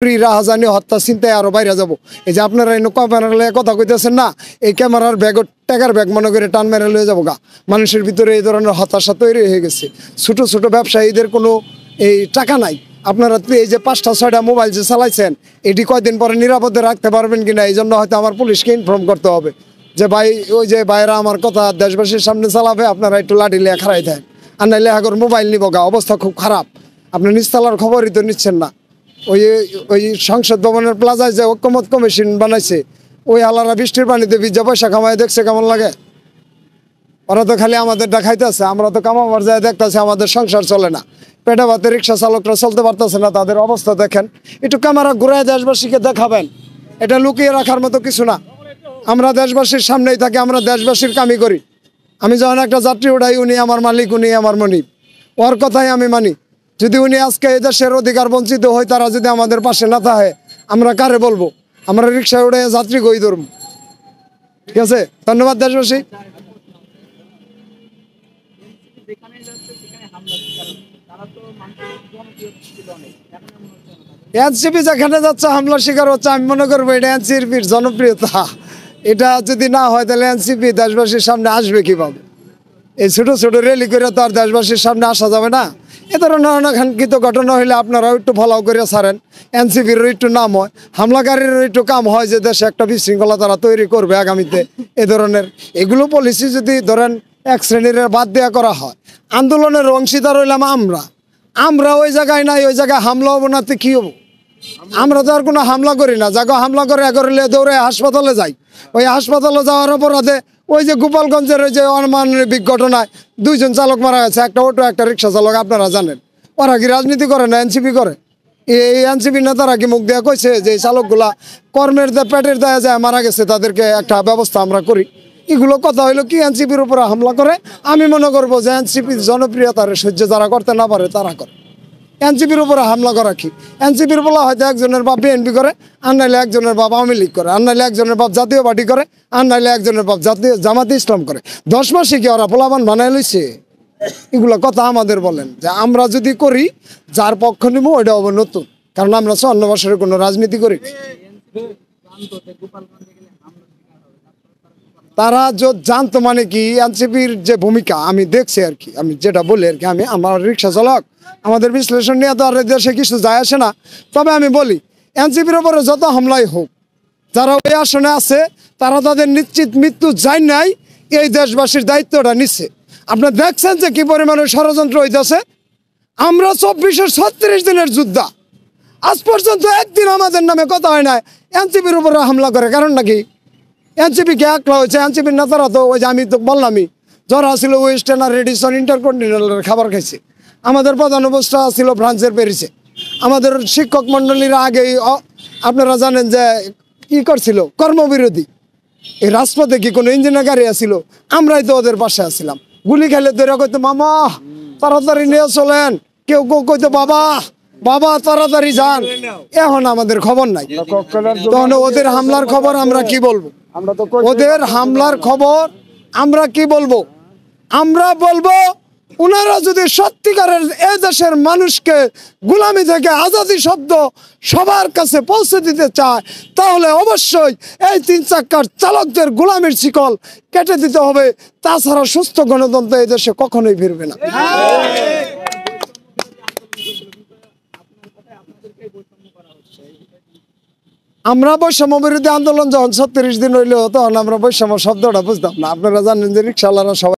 রাহাজানি হত্যা চিন্তায় আরো বাইরে যাব। এই যে আপনারা ক্যামেরার কথা কইতেছেন না, এই ক্যামেরার ব্যাগ টাকার ব্যাগ মনে করে টান মেরে লয়ে যাবো গা। মানুষের ভিতরে এই ধরনের হতাশা তৈরি হয়ে গেছে। ছোট ছোট ব্যবসায়ীদের কোনো এই টাকা নাই। আপনারা এই যে 5টা 6টা মোবাইল যে চালাইছেন, এটি কয়দিন পরে নিরাপদে রাখতে পারবেন কিনা, এই জন্য হয়তো আমার পুলিশকে ইনফর্ম করতে হবে যে ভাই, ওই যে ভাইরা আমার কথা দেশবাসীর সামনে চালাবে, আপনারা একটু লাঠি লিয়ে খাড়াই দেন, আর নাইলে এখন মোবাইল নিব গা। অবস্থা খুব খারাপ। আপনি নিচতলার খবরই তো নিচ্ছেন না। ওই ওই সংসদ ভবনের প্লাজায় যে ঐক্যমত কমিশন বানাইছে, ওই আলারা বৃষ্টির পানিতে ভিজা পয়সা কামায় দেখছে কেমন লাগে? ওরা তো খালি আমাদের দেখাইতেছে, আমরা তো কামাবার যায় দেখতেছি আমাদের সংসার চলে না। পেটে ভাতে রিক্সা চালকরা চলতে পারতেছে না, তাদের অবস্থা দেখেন। একটু ক্যামেরা ঘুরায় দেশবাসীকে দেখাবেন, এটা লুকিয়ে রাখার মতো কিছু না। আমরা দেশবাসীর সামনেই থাকি, আমরা দেশবাসীর কামি করি। আমি যখন একটা যাত্রী উঠাই, উনি আমার মালিক, উনি আমার মনিব, ওর কথাই আমি মানি। যদি উনি আজকে এই দেশের অধিকার বঞ্চিত হয়, তারা যদি আমাদের পাশে না থাকে, আমরা কারে বলবো? আমরা রিক্সায় উঠে যাত্রী গই ধরব। ঠিক আছে, ধন্যবাদ দেশবাসী। এনসিপি যেখানে যাচ্ছে হামলার শিকার হচ্ছে, আমি মনে করবো এটা এনসিপির জনপ্রিয়তা। এটা যদি না হয় তাহলে এনসিপি দেশবাসীর সামনে আসবে কিভাবে? এই ছোট ছোট র্যালি করে তো আর দেশবাসীর সামনে আসা যাবে না। এ ধরনের অনাকাঙ্ক্ষিত ঘটনা হলে আপনারাও একটু ফলাও করে ছাড়েন, এনসিপিরও একটু নাম হয়, হামলাকারীরও একটু কাম হয়, যে দেশে একটা বিশৃঙ্খলা তারা তৈরি করবে আগামীতে। এ ধরনের এগুলো পলিসি যদি ধরেন এক শ্রেণীর বাদ দেওয়া করা হয়, আন্দোলনের অংশীদার হইলাম আমরা ওই জায়গায় নাই, ওই জায়গায় হামলা হবো না তো কী হবো? আমরা তো আর কোনো হামলা করি না। যাকে হামলা করে করলে দৌড়ে হাসপাতালে যাই। ওই হাসপাতালে যাওয়ার অপরাধে ওই যে গোপালগঞ্জের ওই যে অমানবিক ঘটনায় 2 জন চালক মারা গেছে, একটা অটো একটা রিক্সা চালক। আপনারা জানেন ওরা কি রাজনীতি করে না এনসিপি করে? এই এনসিপি নেতারা কি মুখ দেওয়া কইছে যে এই চালকগুলা কর্মের পেটের দায়ে যায় মারা গেছে, তাদেরকে একটা ব্যবস্থা আমরা করি? এগুলো কথা হইলো কি এনসিপির উপরে হামলা করে? আমি মনে করবো যে এনসিপির জনপ্রিয়তার সহ্য যারা করতে না পারে তারা করে। এনসিপির উপরে হামলা করা কি? এনসিপির বলা হয়তো একজনের বাপ বিএনপি করে, আর নাইলে একজনের বাপ আওয়ামী লীগ করে, আর নাইলে একজনের বাপ জাতীয় পার্টি করে, আর নাইলে একজনের বাপ জামাতে ইসলাম করে। 10 মাসে কি ওরা পোলাপান বানায় লইছে? এগুলো কথা আমাদের বলেন যে আমরা যদি করি, যার পক্ষ নিব ওইটা হবে নতুন, কারণ আমরা 54 বছরের কোনো রাজনীতি করি। তারা জানতো মানে কি এনসিপির যে ভূমিকা আমি দেখছি আর কি, আমি যেটা বলি আর কি, আমি আমার রিক্সা চালক, আমাদের বিশ্লেষণ নিয়ে তো আর দেশে কিছু যায় আসে না। তবে আমি বলি এনসিপির উপরে যত হামলাই হোক, যারা ওই আসনে আছে তারা তাদের নিশ্চিত মৃত্যু যায় নাই, এই দেশবাসীর দায়িত্বটা নিচ্ছে। আপনারা দেখছেন যে কি পরিমাণে ষড়যন্ত্র হইতেছে। আমরা 2436 দিনের যোদ্ধা, আজ পর্যন্ত একদিন আমাদের নামে কথা হয় না। এনসিপির উপরে হামলা করে কারণ নাকি? এনসিপি কে একলা হয়েছে? এনসিপির নেতারা তো ওই যে আমি তো বললামই, যারা ছিল ওয়েস্টার্ন আর রেডিসন ইন্টারকন্টিনেন্টালের খাবার খাইছে। আমাদের প্রধান উপদেষ্টা ছিল ফ্রান্সের প্যারিসে। আমাদের শিক্ষক মন্ডলীরা আগেই আপনারা জানেন যে কি করছিল, কর্মবিরোধী। এই রাজপথে কি কোনো ইঞ্জিনিয়ার গাড়ি আসছিল? আমরাই তো ওদের পাশে আসছিলাম। গুলি খেলে ধরে কইতো মামা তাড়াতাড়ি নিয়ে চলেন, কেউ কেউ কইতো বাবা বাবা তাড়াতাড়ি যান। এখন আমাদের খবর নাই, তখন ওদের হামলার খবর আমরা কি বলবো? ওদের হামলার খবর আমরা কি বলবো? আমরা বলবো ওনারা যদি সত্যিকারের এ দেশের মানুষকে গোলামি থেকে আজাদি শব্দ সবার কাছে পৌঁছে দিতে চায়, তাহলে অবশ্যই এই 3 চাক্কার চালকদের গোলামির শিকল কেটে দিতে হবে। তাছাড়া সুস্থ গণতন্ত্র এই দেশে কখনোই ফিরবে না। আমরা বৈষম্য বিরোধী আন্দোলন যখন 36 দিন হইলো, তখন আমরা বৈষম্য শব্দটা বুঝতাম না। আপনারা জানেন যে রিক্সাওয়ালারা সবাই